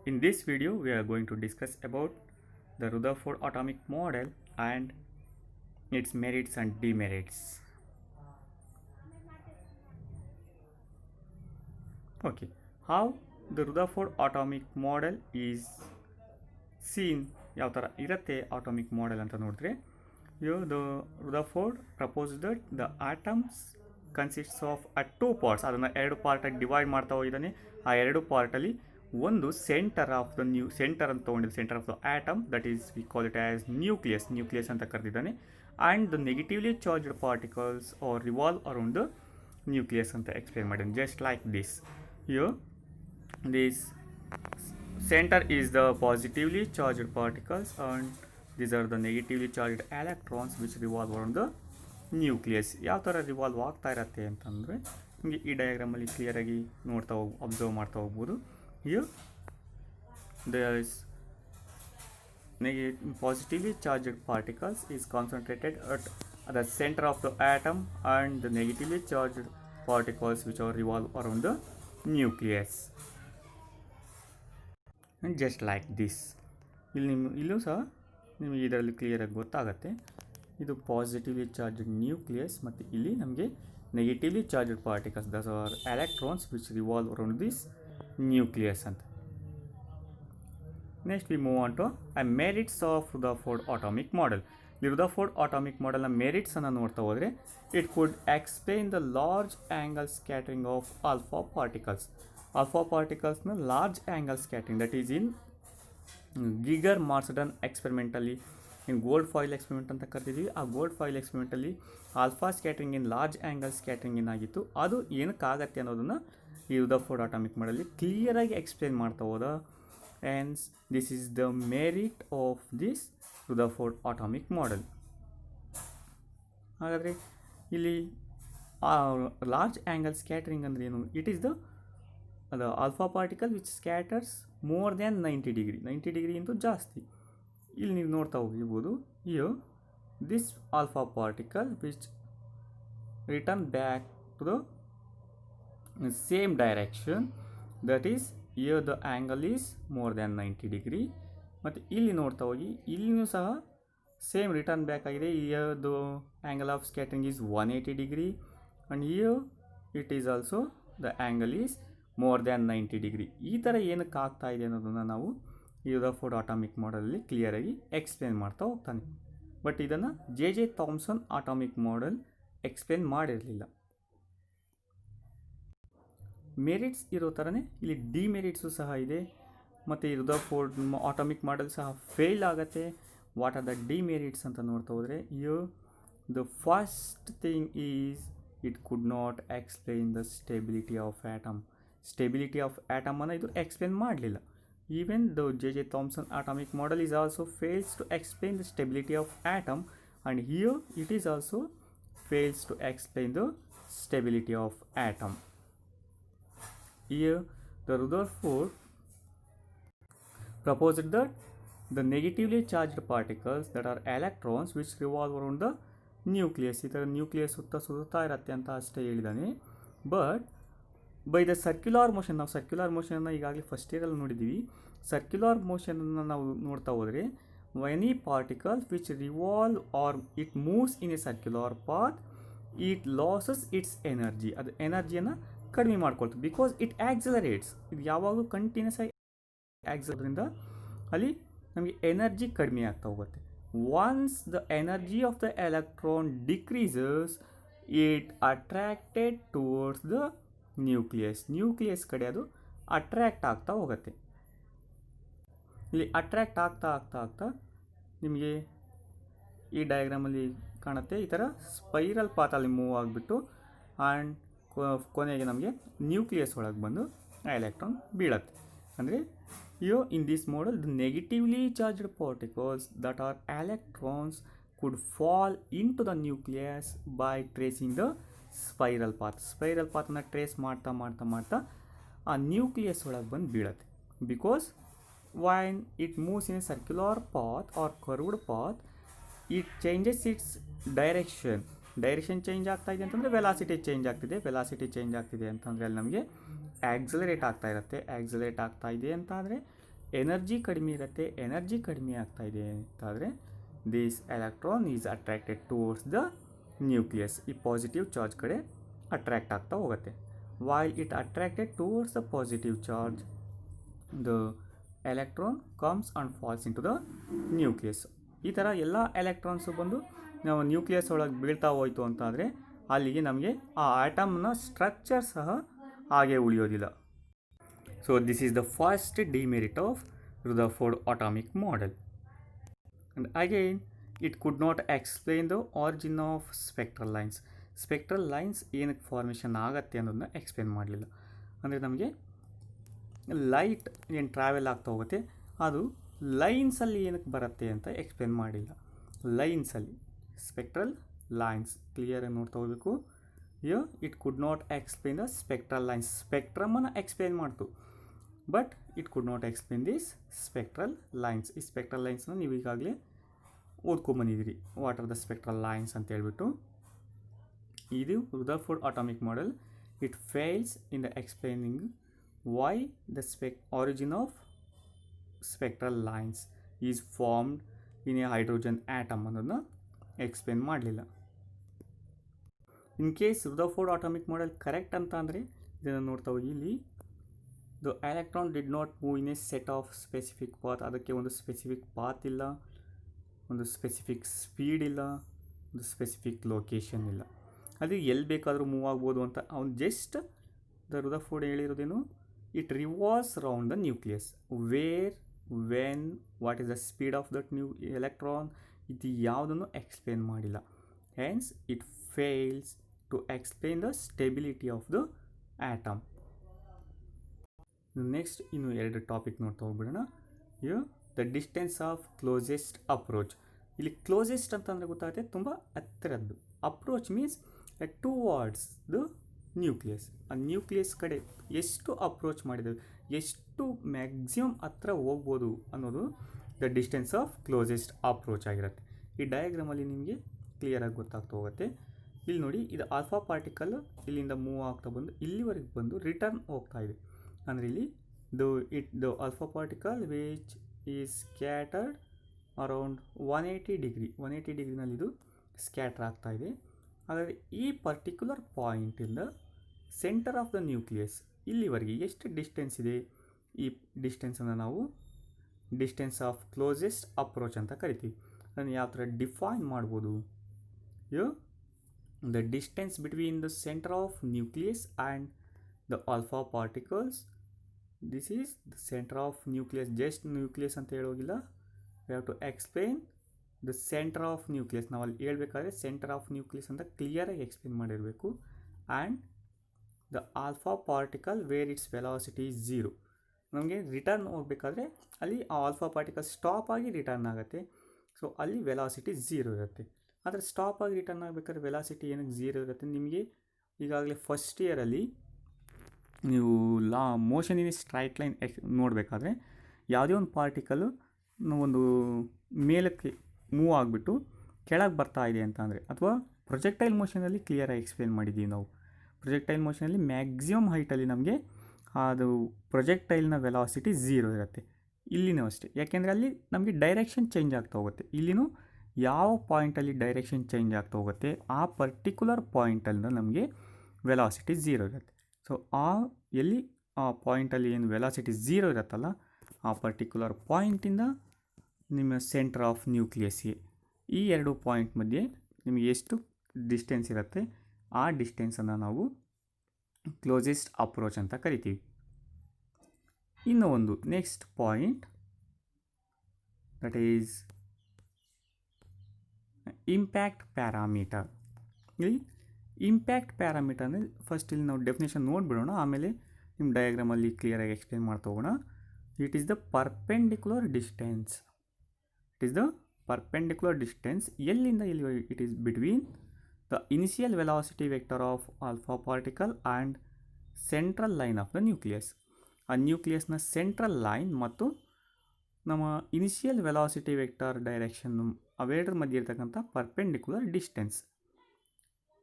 In this video, we are going to discuss about the Rutherford atomic model and its merits and demerits. Okay, how the Rutherford atomic model is seen, ಯಾವ ಥರ ಇರುತ್ತೆ atomic model ಅಂತ ನೋಡಿದ್ರೆ, the Rutherford proposed that the atoms consists of two parts. ಅದನ್ನು ಎರಡು ಪಾರ್ಟಾಗಿ divide ಮಾಡ್ತಾ ಹೋಗಿದ್ದಾನೆ. ಆ ಎರಡು ಪಾರ್ಟಲ್ಲಿ ಒಂದು ಸೆಂಟರ್ ಆಫ್ ದ ಸೆಂಟರ್ ಅಂತ ತೊಗೊಂಡಿದ್ದು, centre of the atom, that is we call it as nucleus ಅಂತ ಕರೆದಿದ್ದಾನೆ. And the negatively charged particles are revolve around the nucleus ಅಂತ ಎಕ್ಸ್ಪ್ಲೇನ್ ಮಾಡಿದ್ದಾನೆ. Just like this. This center is the positively charged particles and these are the negatively charged electrons which revolve around the nucleus. ಯಾವ ಥರ revolve ಆಗ್ತಾ ಇರತ್ತೆ ಅಂತಂದರೆ ನಿಮಗೆ ಈ ಡಯಾಗ್ರಾಮಲ್ಲಿ ಕ್ಲಿಯರಾಗಿ ಅಬ್ಸರ್ವ್ ಮಾಡ್ತಾ ಹೋಗ್ಬೋದು. Here there is positively charged particles is concentrated at the center of the atom and the negatively charged particles which are revolve around the nucleus. And just like this, ಇಲ್ಲೂ ಸಹ ನಿಮಗೆ ಇದರಲ್ಲಿ ಕ್ಲಿಯರಾಗಿ ಗೊತ್ತಾಗುತ್ತೆ. ಇದು ಪಾಸಿಟಿವ್ಲಿ ಚಾರ್ಜ್ಡ್ ನ್ಯೂಕ್ಲಿಯಸ್ ಮತ್ತು ಇಲ್ಲಿ ನಮಗೆ negatively charged particles, thus are electrons which revolve around this nucleus ಅಂತ. Next we move on to merits of Rutherford atomic model. ಈ ರುದರ್ಫೋರ್ಡ್ ಆಟೋಮಿಕ್ ಮಾಡೆಲ್ನ ಮೆರಿಟ್ಸನ್ನು ನೋಡ್ತಾ ಹೋದರೆ, it could explain the large angle scattering of alpha particles. Alpha ಪಾರ್ಟಿಕಲ್ಸ್ನ large angle scattering, that is in Geiger Marsden ಎಕ್ಸ್ಪೆರಿಮೆಂಟಲ್ಲಿ, in gold foil experiment ಅಂತ ಕರಿತಿದ್ವಿ. ಆ ಗೋಲ್ಡ್ ಫಾಯಿಲ್ ಎಕ್ಸ್ಪೆರಿಮೆಂಟಲ್ಲಿ alpha scattering in large angle scattering ಏನಾಗಿತ್ತು, ಅದು ಏನಕ್ಕಾಗತ್ತೆ ಅನ್ನೋದನ್ನು ಈ ರುದರ್ಫೋರ್ಡ್ ಆಟೋಮಿಕ್ ಮಾಡೆಲ್ಲಿ ಕ್ಲಿಯರಾಗಿ ಎಕ್ಸ್ಪ್ಲೇನ್ ಮಾಡ್ತಾ ಹೋದ. And this is the merit of this Rutherford atomic model. ಹಾಗಾದರೆ ಇಲ್ಲಿ ಲಾರ್ಜ್ ಆ್ಯಂಗಲ್ ಸ್ಕ್ಯಾಟ್ರಿಂಗ್ ಅಂದರೆ ಏನು? It is the alpha particle which scatters more than 90 degree ಇಂತೂ ಜಾಸ್ತಿ. ಇಲ್ಲಿ ನೀವು ನೋಡ್ತಾ ಹೋಗಿರ್ಬೋದು. Here this alpha particle which return back to the same direction, that is here the angle is more than 90 degree. ಮತ್ತು ಇಲ್ಲಿ ನೋಡ್ತಾ ಹೋಗಿ, ಇಲ್ಲಿಯೂ ಸಹ ಸೇಮ್ ರಿಟರ್ನ್ ಬ್ಯಾಕ್ ಆಗಿದೆ. Here the angle of scattering is 180 degree and here it is also the angle is more than 90 degree. ಈ ಥರ ಏನಕ್ಕೆ ಆಗ್ತಾ ಇದೆ ಅನ್ನೋದನ್ನು ನಾವು ಈ ರುದರ್ಫೋರ್ಡ್ ಆಟೋಮಿಕ್ ಮಾಡೆಲಲ್ಲಿ ಕ್ಲಿಯರಾಗಿ ಎಕ್ಸ್ಪ್ಲೇನ್ ಮಾಡ್ತಾ ಹೋಗ್ತಾನೆ. ಬಟ್ ಇದನ್ನು J Thomson atomic model explain ಮಾಡಿರಲಿಲ್ಲ. ಮೆರಿಟ್ಸ್ ಇರೋ ಥರನೇ ಇಲ್ಲಿ ಡಿಮೆರಿಟ್ಸು ಸಹ ಇದೆ. ಮತ್ತು ಈ ರುದರ್ಫೋರ್ಡ್ ಆಟೋಮಿಕ್ ಮಾಡೆಲ್ ಸಹ ಫೇಲ್ ಆಗುತ್ತೆ. ವಾಟ್ ಆರ್ ದ ಡಿಮೆರಿಟ್ಸ್ ಅಂತ ನೋಡ್ತಾ ಹೋದರೆ, the first thing is it could not explain the stability of atom. Stability of ಆಟಮನ್ನು ಇದು ಎಕ್ಸ್ಪ್ಲೇನ್ ಮಾಡಲಿಲ್ಲ. Even the J Thomson atomic model is also fails to explain the stability of atom and here it is also fails to explain the stability of atom. Here the Rutherford proposed that the negatively charged particles that are electrons which revolve around the nucleus, ಈ ಥರ nucleus ಸುತ್ತಾ ಇರತ್ತೆ ಅಂತ ಅಷ್ಟೇ ಹೇಳಿದ್ದಾನೆ. But by the circular motion, ನಾವು circular ಮೋಷನನ್ನು ಈಗಾಗಲೇ first ಇಯರಲ್ಲಿ ನೋಡಿದ್ದೀವಿ. ಸರ್ಕ್ಯುಲರ್ ಮೋಷನನ್ನು ನಾವು ನೋಡ್ತಾ ಹೋದರೆ, any particle which revolve or it moves in a circular path, it loses its energy. ಅದು ಎನರ್ಜಿಯನ್ನು ಕಡಿಮೆ ಮಾಡ್ಕೊಳ್ತದೆ. Because it ಆಕ್ಸಲರೇಟ್ಸ್. ಇದು ಯಾವಾಗಲೂ ಕಂಟಿನ್ಯೂಸ್ ಆಗಿ ಆಕ್ಸಲರಿಂದ ಅಲ್ಲಿ ನಮಗೆ ಎನರ್ಜಿ ಕಡಿಮೆ ಆಗ್ತಾ ಹೋಗುತ್ತೆ. Once the energy of the electron decreases, it attracted towards the nucleus ಕಡೆ ಅದು ಅಟ್ರ್ಯಾಕ್ಟ್ ಆಗ್ತಾ ಹೋಗುತ್ತೆ. ಇಲ್ಲಿ ಅಟ್ರ್ಯಾಕ್ಟ್ ಆಗ್ತಾ ನಿಮಗೆ ಈ ಡಯಾಗ್ರಾಮಲ್ಲಿ ಕಾಣುತ್ತೆ. ಈ ಥರ ಸ್ಪೈರಲ್ ಪಾತಲ್ಲಿ ಮೂವ್ ಆಗಿಬಿಟ್ಟು ಆ್ಯಂಡ್ ಕೊನೆಗೆ ನಮಗೆ ನ್ಯೂಕ್ಲಿಯಸ್ ಒಳಗೆ ಬಂದು ಆ ಎಲೆಕ್ಟ್ರಾನ್ ಬೀಳತ್ತೆ. ಅಂದರೆ in this model the negatively charged particles that are electrons could fall into the nucleus by tracing the spiral ಪಾತನ್ನು ಟ್ರೇಸ್ ಮಾಡ್ತಾ ಆ ನ್ಯೂಕ್ಲಿಯಸ್ ಒಳಗೆ ಬಂದು ಬೀಳತ್ತೆ. Because when it moves in a circular path or curved path, it changes its direction change ಆಗ್ತಾ ಇದೆ ಅಂತಂದರೆ velocity change ಆಗ್ತಿದೆ ಅಂತಂದರೆ ಅಲ್ಲಿ ನಮಗೆ ಆಕ್ಸಲರೇಟ್ ಆಗ್ತಾ ಇದೆ ಅಂತ ಆದರೆ ಎನರ್ಜಿ ಕಡಿಮೆ ಇರುತ್ತೆ, ಎನರ್ಜಿ ಕಡಿಮೆ ಆಗ್ತಾ ಇದೆ ಅಂತಾದರೆ this electron is attracted towards the nucleus. ಈ ಪಾಸಿಟಿವ್ ಚಾರ್ಜ್ ಕಡೆ ಅಟ್ರಾಕ್ಟ್ ಆಗ್ತಾ ಹೋಗುತ್ತೆ. While it attracted towards the positive charge, the electron comes and falls into the nucleus. ಈ ಥರ ಎಲ್ಲ ಎಲೆಕ್ಟ್ರಾನ್ಸು ಬಂದು ನಾವು ನ್ಯೂಕ್ಲಿಯಸ್ ಒಳಗೆ ಬೀಳ್ತಾ ಹೋಯಿತು ಅಂತಾದರೆ ಅಲ್ಲಿಗೆ ನಮಗೆ ಆ ಆಟಮ್ನ ಸ್ಟ್ರಕ್ಚರ್ ಸಹ ಹಾಗೆ ಉಳಿಯೋದಿಲ್ಲ. So this is the first demerit of Rutherford atomic model. And again it could not explain the origin of spectral lines. Spectral lines ಏನಕ್ಕೆ ಫಾರ್ಮೇಷನ್ ಆಗುತ್ತೆ ಅನ್ನೋದನ್ನ ಎಕ್ಸ್ಪ್ಲೇನ್ ಮಾಡಲಿಲ್ಲ. ಅಂದರೆ ನಮಗೆ ಲೈಟ್ ಏನು ಟ್ರಾವೆಲ್ ಆಗ್ತಾ ಹೋಗುತ್ತೆ ಅದು ಲೈನ್ಸಲ್ಲಿ ಏನಕ್ಕೆ ಬರುತ್ತೆ ಅಂತ ಎಕ್ಸ್ಪ್ಲೇನ್ ಮಾಡಿಲ್ಲ. ಲೈನ್ಸಲ್ಲಿ ಸ್ಪೆಕ್ಟ್ರಲ್ ಲೈನ್ಸ್ ಕ್ಲಿಯರಾಗಿ ನೋಡ್ತಾ ಹೋಗಬೇಕು. It could not explain the spectral lines. ಸ್ಪೆಕ್ಟ್ರಮನ್ನು ಎಕ್ಸ್ಪ್ಲೇನ್ ಮಾಡ್ತು, but it could not explain this spectral lines. ಈ ಸ್ಪೆಕ್ಟ್ರಲ್ ಲೈನ್ಸ್ನ ನೀವು ಈಗಾಗಲೇ ಓದ್ಕೊಂಬಂದಿದ್ದೀರಿ, what are the spectral lines ಅಂತ ಹೇಳ್ಬಿಟ್ಟು. ಇದು Rutherford atomic model it fails in the explaining why the origin of spectral lines is formed in a hydrogen atom ಅನ್ನೋದನ್ನ explain ಮಾಡಲಿಲ್ಲ. In case Rutherford atomic model correct ಅಂತ ಅಂದರೆ ಇದನ್ನು ನೋಡ್ತಾ ಹೋಗಿ ಇಲ್ಲಿ the electron did not move in a set of specific path. ಅದಕ್ಕೆ ಒಂದು ಸ್ಪೆಸಿಫಿಕ್ ಪಾತ್ ಇಲ್ಲ, ಒಂದು ಸ್ಪೆಸಿಫಿಕ್ ಸ್ಪೀಡ್ ಇಲ್ಲ, ಒಂದು ಸ್ಪೆಸಿಫಿಕ್ ಲೊಕೇಶನ್ ಇಲ್ಲ. ಅದು ಎಲ್ಲಿ ಬೇಕಾದರೂ ಮೂವ್ ಆಗ್ಬೋದು ಅಂತ ಅವ್ನು ಜಸ್ಟ್ ದ ರುದರ್ಫೋರ್ಡ್ ಹೇಳಿರೋದೇನು, it revolves around the nucleus. Where, when, what is the speed of that new electron, ಇದು ಯಾವುದನ್ನು ಎಕ್ಸ್ಪ್ಲೇನ್ ಮಾಡಿಲ್ಲ. Hence it fails to explain the stability of the atom. Next ಇನ್ನು ಎರಡು topic ನೋಡ್ತಾ ಹೋಗ್ಬಿಡೋಣ. The distance of closest approach. ಇಲ್ಲಿ closest ಅಂತಂದರೆ ಗೊತ್ತಾಗುತ್ತೆ ತುಂಬ ಹತ್ತಿರದ್ದು. Approach means towards the nucleus. ಆ ನ್ಯೂಕ್ಲಿಯಸ್ ಕಡೆ ಎಷ್ಟು ಅಪ್ರೋಚ್ ಮಾಡಿದ್ದೇವೆ, ಎಷ್ಟು ಮ್ಯಾಕ್ಸಿಮಮ್ ಹತ್ರ ಹೋಗ್ಬೋದು ಅನ್ನೋದು the distance of closest approach ಆಗಿರುತ್ತೆ. ಈ ಡಯಾಗ್ರಾಮಲ್ಲಿ ನಿಮಗೆ ಕ್ಲಿಯರಾಗಿ ಗೊತ್ತಾಗ್ತಾ ಹೋಗುತ್ತೆ. ಇಲ್ಲಿ ನೋಡಿ, ಇದು ಆಲ್ಫಾ ಪಾರ್ಟಿಕಲ್ ಇಲ್ಲಿಂದ ಮೂವ್ ಆಗ್ತಾ ಬಂದು ಇಲ್ಲಿವರೆಗೆ ಬಂದು ರಿಟರ್ನ್ ಹೋಗ್ತಾ ಇದೆ. ಅಂದರೆ ಇಲ್ಲಿ the alpha particle which is scattered around 180 degree, 180 ಡಿಗ್ರಿನಲ್ಲಿ ಇದು ಸ್ಕ್ಯಾಟರ್ ಆಗ್ತಾ ಇದೆ. ಹಾಗಾದರೆ ಈ ಪರ್ಟಿಕ್ಯುಲರ್ ಪಾಯಿಂಟಿಂದ ಸೆಂಟರ್ ಆಫ್ ದ ನ್ಯೂಕ್ಲಿಯಸ್ ಇಲ್ಲಿವರೆಗೆ ಎಷ್ಟು ಡಿಸ್ಟೆನ್ಸ್ ಇದೆ, ಈ ಡಿಸ್ಟೆನ್ಸನ್ನು ನಾವು ಡಿಸ್ಟೆನ್ಸ್ ಆಫ್ ಕ್ಲೋಸೆಸ್ಟ್ ಅಪ್ರೋಚ್ ಅಂತ ಕರಿತೀವಿ. ಅದನ್ನು ಯಾವ ಥರ ಡಿಫೈನ್ ಮಾಡ್ಬೋದು? The distance between the centre of nucleus and the alpha particles. This is the centre of nucleus. Just nucleus ಅಂತ ಹೇಳೋಗಿಲ್ಲ, we have to explain the centre of nucleus. ನಾವು ಅಲ್ಲಿ ಹೇಳ್ಬೇಕಾದ್ರೆ ಸೆಂಟರ್ ಆಫ್ ನ್ಯೂಕ್ಲಿಯಸ್ ಅಂತ ಕ್ಲಿಯರಾಗಿ explain ಮಾಡಿರಬೇಕು. And the alpha particle where it's velocity is 0. ನಮಗೆ return ಹೋಗಬೇಕಾದ್ರೆ ಅಲ್ಲಿ ಆ ಆಲ್ಫಾ ಪಾರ್ಟಿಕಲ್ ಸ್ಟಾಪ್ ಆಗಿ ರಿಟರ್ನ್ ಆಗುತ್ತೆ. ಸೊ ಅಲ್ಲಿ ವೆಲಾಸಿಟಿ 0 ಇರುತ್ತೆ. ಆದರೆ ಸ್ಟಾಪ್ ಆಗಿ ರಿಟರ್ನ್ ಆಗಬೇಕಾದ್ರೆ ವೆಲಾಸಿಟಿ ಏನಕ್ಕೆ 0 ಇರುತ್ತೆ? ನಿಮಗೆ ಈಗಾಗಲೇ ಫಸ್ಟ್ ಇಯರಲ್ಲಿ ನೀವು ಮೋಷನ್ ಇನ್ ಸ್ಟ್ರೈಟ್ ಲೈನ್ ನೋಡಬೇಕಾದ್ರೆ ಯಾವುದೇ ಒಂದು ಪಾರ್ಟಿಕಲ್ಲು ಒಂದು ಮೇಲಕ್ಕೆ ಮೂವ್ ಆಗಿಬಿಟ್ಟು ಕೆಳಗೆ ಬರ್ತಾ ಇದೆ ಅಂತ ಅಂದರೆ, ಅಥವಾ ಪ್ರೊಜೆಕ್ಟೈಲ್ ಮೋಷನಲ್ಲಿ ಕ್ಲಿಯರಾಗಿ ಎಕ್ಸ್ಪ್ಲೇನ್ ಮಾಡಿದ್ದೀವಿ ನಾವು. ಪ್ರೊಜೆಕ್ಟೈಲ್ ಮೋಷನಲ್ಲಿ ಮ್ಯಾಕ್ಸಿಮಮ್ ಹೈಟಲ್ಲಿ ನಮಗೆ ಅದು ಪ್ರೊಜೆಕ್ಟೈಲ್ನ ವೆಲಾಸಿಟಿ 0 ಇರುತ್ತೆ. ಇಲ್ಲಿನೂ ಅಷ್ಟೇ, ಯಾಕೆಂದರೆ ಅಲ್ಲಿ ನಮಗೆ ಡೈರೆಕ್ಷನ್ ಚೇಂಜ್ ಆಗ್ತಾ ಹೋಗುತ್ತೆ. ಇಲ್ಲಿನೂ ಯಾವ ಪಾಯಿಂಟಲ್ಲಿ ಡೈರೆಕ್ಷನ್ ಚೇಂಜ್ ಆಗ್ತಾ ಹೋಗುತ್ತೆ ಆ ಪರ್ಟಿಕ್ಯುಲರ್ ಪಾಯಿಂಟಲ್ಲಿ ನಮಗೆ ವೆಲಾಸಿಟಿ 0 ಇರುತ್ತೆ. ಸೊ ಎಲ್ಲಿ ಆ ಪಾಯಿಂಟಲ್ಲಿ ಏನು ವೆಲಾಸಿಟಿ 0 ಇರುತ್ತಲ್ಲ, ಆ ಪರ್ಟಿಕ್ಯುಲರ್ ಪಾಯಿಂಟಿಂದ ನಿಮ್ಮ ಸೆಂಟರ್ ಆಫ್ ನ್ಯೂಕ್ಲಿಯಸ್ಗೆ ಈ ಎರಡು ಪಾಯಿಂಟ್ ಮಧ್ಯೆ ನಿಮಗೆ ಎಷ್ಟು ಡಿಸ್ಟೆನ್ಸ್ ಇರುತ್ತೆ ಆ ಡಿಸ್ಟೆನ್ಸನ್ನು ನಾವು ಕ್ಲೋಸೆಸ್ಟ್ ಅಪ್ರೋಚ್ ಅಂತ ಕರಿತೀವಿ. ಇನ್ನು ಒಂದು next point, that is impact parameter. ಇಲ್ಲಿ ಇಂಪ್ಯಾಕ್ಟ್ ಪ್ಯಾರಾಮೀಟರ್ ಅಂದರೆ ಫಸ್ಟ್ ಇಲ್ಲಿ ನಾವು ಡೆಫಿನೇಷನ್ ನೋಡಿಬಿಡೋಣ, ಆಮೇಲೆ ನಿಮ್ಮ ಡಯಾಗ್ರಾಮಲ್ಲಿ ಕ್ಲಿಯರಾಗಿ ಎಕ್ಸ್ಪ್ಲೇನ್ ಮಾಡ್ತಾ ಹೋಗೋಣ. It is the perpendicular distance. It is the perpendicular distance ಎಲ್ಲಿಂದ ಎಲ್ಲಿ? It is between the initial velocity vector of alpha particle and central line of the nucleus. ಆ ನ್ಯೂಕ್ಲಿಯಸ್ನ ಸೆಂಟ್ರಲ್ ಲೈನ್ ಮತ್ತು ನಮ್ಮ ಇನಿಷಿಯಲ್ ವೆಲಾಸಿಟಿ ವೆಕ್ಟರ್ ಡೈರೆಕ್ಷನ್ ಅವೆರಡರ ಮಧ್ಯೆ ಇರ್ತಕ್ಕಂಥ perpendicular distance.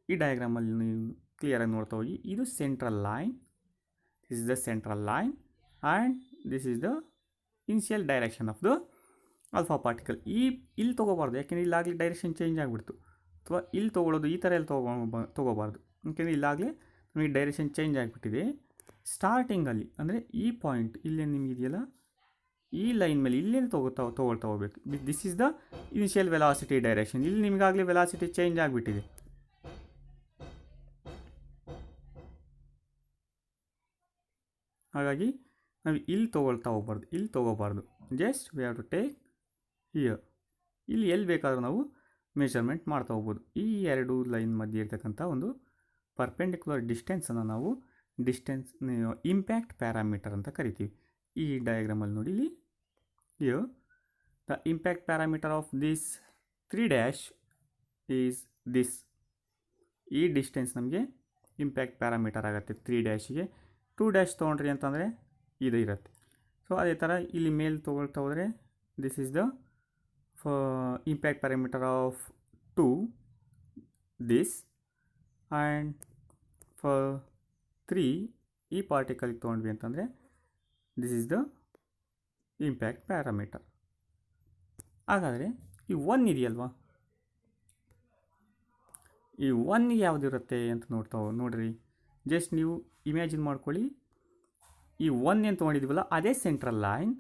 ಈ ಡಯಾಗ್ರಾಮಲ್ಲಿ ನೀವು ಕ್ಲಿಯರಾಗಿ ನೋಡ್ತಾ ಹೋಗಿ, ಇದು central line, this is the central line and this is the initial direction of the alpha particle. ಇಲ್ಲಿ ತೊಗೋಬಾರ್ದು, ಯಾಕೆಂದರೆ ಇಲ್ಲಾಗಲೇ ಡೈರೆಕ್ಷನ್ ಚೇಂಜ್ ಆಗಿಬಿಡ್ತು. ಅಥವಾ ಇಲ್ಲಿ ತೊಗೊಳ್ಳೋದು ಈ ಥರ ಎಲ್ಲ ತೊಗೋಬಾರ್ದು, ಯಾಕೆಂದರೆ ಇಲ್ಲಾಗಲೇ ನಮಗೆ ಡೈರೆಕ್ಷನ್ ಚೇಂಜ್ ಆಗಿಬಿಟ್ಟಿದೆ. ಸ್ಟಾರ್ಟಿಂಗಲ್ಲಿ ಅಂದರೆ ಈ ಪಾಯಿಂಟ್ ಇಲ್ಲೇ ನಿಮಗಿದೆಯಲ್ಲ, ಈ ಲೈನ್ ಮೇಲೆ ಇಲ್ಲೇ ತೊಗೊಳ್ತಾ ಹೋಗ್ಬೇಕು. This is the initial velocity direction. ಇಲ್ಲಿ ನಿಮಗಾಗಲೇ ವೆಲಾಸಿಟಿ ಚೇಂಜ್ ಆಗಿಬಿಟ್ಟಿದೆ. ಹಾಗಾಗಿ ನಾವು ಇಲ್ಲಿ ತೊಗೋಬಾರ್ದು. Just we have to take here. ಇಲ್ಲಿ ಎಲ್ಲಿ ಬೇಕಾದರೂ ನಾವು ಮೆಜರ್ಮೆಂಟ್ ಮಾಡ್ತಾ ಹೋಗ್ಬೋದು. ಈ ಎರಡು ಲೈನ್ ಮಧ್ಯೆ ಇರ್ತಕ್ಕಂಥ ಒಂದು ಪರ್ಪೆಂಡಿಕ್ಯುಲರ್ ಡಿಸ್ಟೆನ್ಸನ್ನು ನಾವು ಇಂಪ್ಯಾಕ್ಟ್ ಪ್ಯಾರಾಮೀಟರ್ ಅಂತ ಕರಿತೀವಿ. ಈ ಡಯಾಗ್ರಾಮಲ್ಲಿ ನೋಡಿ, ಇಲ್ಲಿ here the impact parameter of this 3' is this. ಈ ಡಿಸ್ಟೆನ್ಸ್ ನಮಗೆ ಇಂಪ್ಯಾಕ್ಟ್ ಪ್ಯಾರಾಮೀಟರ್ ಆಗುತ್ತೆ 3'ಗೆ. 2' ತೊಗೊಂಡ್ರಿ ಅಂತಂದರೆ ಇದು ಇರುತ್ತೆ. ಸೊ ಅದೇ ಥರ ಇಲ್ಲಿ ಮೇಲೆ ತೊಗೊಳ್ತಾ ಹೋದರೆ this is the impact parameter of 2 this, and for 3 ಈ ಪಾರ್ಟಿಕಲ್ಗೆ ತೊಗೊಂಡ್ವಿ ಅಂತಂದರೆ this is the impact parameter. ಹಾಗಾದರೆ ಈ 1 ಇದೆಯಲ್ವಾ, ಈ 1 ಯಾವುದಿರುತ್ತೆ ಅಂತ ನೋಡ್ರಿ. ಜಸ್ಟ್ ನೀವು ಇಮ್ಯಾಜಿನ್ ಮಾಡ್ಕೊಳ್ಳಿ, ಈ 1 ಏನು ತೊಗೊಂಡಿದ್ದೀವಲ್ಲ ಅದೇ ಸೆಂಟ್ರಲ್ ಲೈನ್,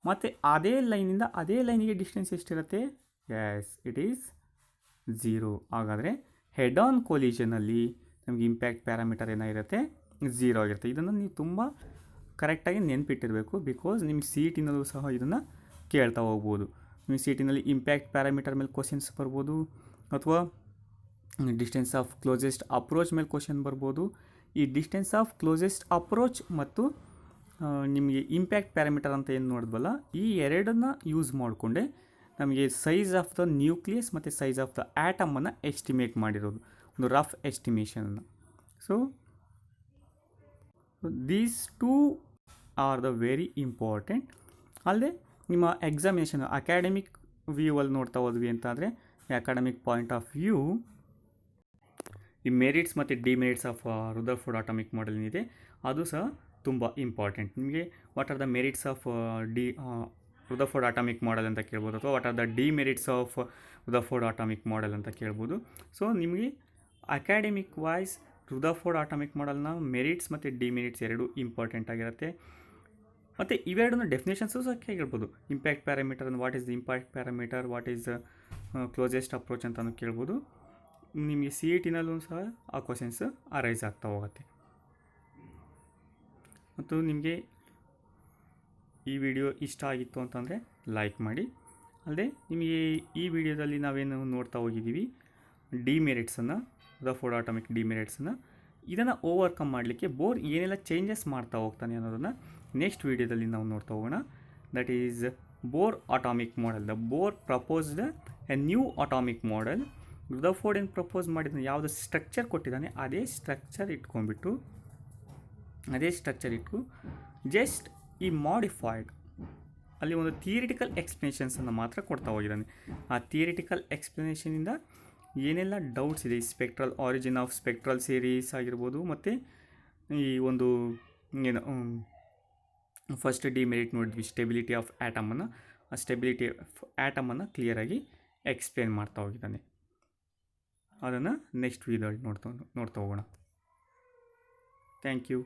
ಮತ್ತು ಅದೇ ಲೈನಿಂದ ಅದೇ ಲೈನಿಗೆ ಡಿಸ್ಟೆನ್ಸ್ ಎಷ್ಟಿರುತ್ತೆ? Yes, it is 0. ಹಾಗಾದರೆ ಹೆಡ್ ಆನ್ ಕೊಲಿಷನಲ್ಲಿ ನಮಗೆ ಇಂಪ್ಯಾಕ್ಟ್ ಪ್ಯಾರಾಮೀಟರ್ ಏನಾಗಿರುತ್ತೆ? 0 ಆಗಿರುತ್ತೆ. ಇದನ್ನು ನೀವು ತುಂಬ ಕರೆಕ್ಟಾಗಿ ನೆನ್ಪಿಟ್ಟಿರಬೇಕು, ಬಿಕಾಸ್ ನಿಮ್ಗೆ CET-ನಲ್ಲೂ ಸಹ ಇದನ್ನು ಕೇಳ್ತಾ ಹೋಗ್ಬೋದು. ನಿಮ್ಮ CET-ನಲ್ಲಿ ಇಂಪ್ಯಾಕ್ಟ್ ಪ್ಯಾರಾಮೀಟರ್ ಮೇಲೆ ಕ್ವಶನ್ಸ್ ಬರ್ಬೋದು, ಅಥವಾ ಡಿಸ್ಟೆನ್ಸ್ ಆಫ್ ಕ್ಲೋಸೆಸ್ಟ್ ಅಪ್ರೋಚ್ ಮೇಲೆ ಕ್ವಶನ್ ಬರ್ಬೋದು. ಈ ಡಿಸ್ಟೆನ್ಸ್ ಆಫ್ ಕ್ಲೋಸೆಸ್ಟ್ ಅಪ್ರೋಚ್ ಮತ್ತು ನಿಮಗೆ ಇಂಪ್ಯಾಕ್ಟ್ ಪ್ಯಾರಾಮೀಟರ್ ಅಂತ ಏನು ನೋಡಿದ್ವಲ್ಲ, ಈ ಎರಡನ್ನು ಯೂಸ್ ಮಾಡಿಕೊಂಡೆ ನಮಗೆ ಸೈಜ್ ಆಫ್ ದ ನ್ಯೂಕ್ಲಿಯಸ್ ಮತ್ತು ಸೈಜ್ ಆಫ್ ದ ಆ್ಯಟಮನ್ನು ಎಸ್ಟಿಮೇಟ್ ಮಾಡಿರೋದು, ಒಂದು ರಫ್ ಎಸ್ಟಿಮೇಷನನ್ನು. So these two are the very important. ಅಲ್ಲದೆ ನಿಮ್ಮ ಎಕ್ಸಾಮಿನೇಷನ್ ಅಕಾಡೆಮಿಕ್ ವ್ಯೂ ಅಲ್ಲಿ ನೋಡ್ತಾ ಹೋದ್ವಿ ಅಂತಂದರೆ, ಅಕಾಡೆಮಿಕ್ ಪಾಯಿಂಟ್ ಆಫ್ ವ್ಯೂ ಈ ಮೆರಿಟ್ಸ್ ಮತ್ತು demerits of Rutherford atomic model ಏನಿದೆ ಅದು ಸಹ ತುಂಬ ಇಂಪಾರ್ಟೆಂಟ್. ನಿಮಗೆ what are the merits of Rutherford atomic model ಅಂತ ಕೇಳ್ಬೋದು, ಅಥವಾ what are the demerits of Rutherford atomic model ಅಂತ ಕೇಳ್ಬೋದು. ಸೊ ನಿಮಗೆ ಅಕಾಡೆಮಿಕ್ ವೈಸ್ ರುದರ್ಫೋರ್ಡ್ ಅಟಾಮಿಕ್ ಮಾಡೆಲ್ನ ಮೆರಿಟ್ಸ್ ಮತ್ತು ಡಿಮೆರಿಟ್ಸ್ ಎರಡೂ ಇಂಪಾರ್ಟೆಂಟ್ ಆಗಿರುತ್ತೆ. ಮತ್ತು ಇವೆರಡೂ ಡೆಫಿನೇಷನ್ಸು ಸಹ ಕೇಳ್ಬೋದು. ಇಂಪ್ಯಾಕ್ಟ್ ಪ್ಯಾರಾಮೀಟರ್ ಅಂದರೆ what is the impact parameter, what is closest approach ಅಂತಲೂ ಕೇಳ್ಬೋದು. ನಿಮಗೆ CET-ನಲ್ಲೂ ಸಹ ಆ ಕ್ವಶನ್ಸ್ ಅರೈಸ್ ಆಗ್ತಾ ಹೋಗುತ್ತೆ. ಮತ್ತು ನಿಮಗೆ ಈ ವಿಡಿಯೋ ಇಷ್ಟ ಆಗಿತ್ತು ಅಂತಂದರೆ ಲೈಕ್ ಮಾಡಿ. ಅಲ್ಲದೆ ನಿಮಗೆ ಈ ವಿಡಿಯೋದಲ್ಲಿ ನಾವೇನು ನೋಡ್ತಾ ಹೋಗಿದ್ದೀವಿ, ಡಿಮೆರಿಟ್ಸನ್ನು, ರುದರ್ಫೋರ್ಡ್ ಅಟಾಮಿಕ್ ಡಿಮೆರಿಟ್ಸನ್ನು, ಇದನ್ನು ಓವರ್ಕಮ್ ಮಾಡಲಿಕ್ಕೆ ಬೋರ್ ಏನೆಲ್ಲ ಚೇಂಜಸ್ ಮಾಡ್ತಾ ಹೋಗ್ತಾನೆ ಅನ್ನೋದನ್ನು ನೆಕ್ಸ್ಟ್ ವಿಡಿಯೋದಲ್ಲಿ ನಾವು ನೋಡ್ತಾ ಹೋಗೋಣ. That is bore atomic model. The bore proposed A new atomic model. Rutherford ಏನು ಪ್ರಪೋಸ್ ಮಾಡಿದ ಯಾವುದೋ ಸ್ಟ್ರಕ್ಚರ್ ಕೊಟ್ಟಿದ್ದಾನೆ, ಅದೇ ಸ್ಟ್ರಕ್ಚರ್ ಇಟ್ಕೊಂಡ್ಬಿಟ್ಟು ಜಸ್ಟ್ ಈ ಮಾಡಿಫೈಡ್ ಅಲ್ಲಿ ಒಂದು ಥಿಯರಿಟಿಕಲ್ ಎಕ್ಸ್ಪ್ಲನೇಷನ್ಸನ್ನು ಮಾತ್ರ ಕೊಡ್ತಾ ಹೋಗಿದ್ದಾನೆ. ಆ ಥಿಯರಿಟಿಕಲ್ ಎಕ್ಸ್ಪ್ಲನೇಷನಿಂದ ಏನೆಲ್ಲ ಡೌಟ್ಸ್ ಇದೆ, ಈ spectral origin of spectral series ಆಗಿರ್ಬೋದು, ಮತ್ತು ಈ ಒಂದು ಏನು ಫಸ್ಟ್ ಡಿಮೆರಿಟ್ ನೋಡಿದ್ವಿ ಸ್ಟೆಬಿಲಿಟಿ ಆಫ್ ಆ್ಯಟಮನ್ನು, ಆ ಸ್ಟೆಬಿಲಿಟಿ ಆಫ್ ಆ್ಯಟಮನ್ನು ಕ್ಲಿಯರಾಗಿ ಎಕ್ಸ್ಪ್ಲೇನ್ ಮಾಡ್ತಾ ಹೋಗಿದ್ದಾನೆ. ಅದನ್ನು ನೆಕ್ಸ್ಟ್ ವಿಡಿಯೋದಲ್ಲಿ ನೋಡ್ತಾ ಹೋಗೋಣ. Thank you.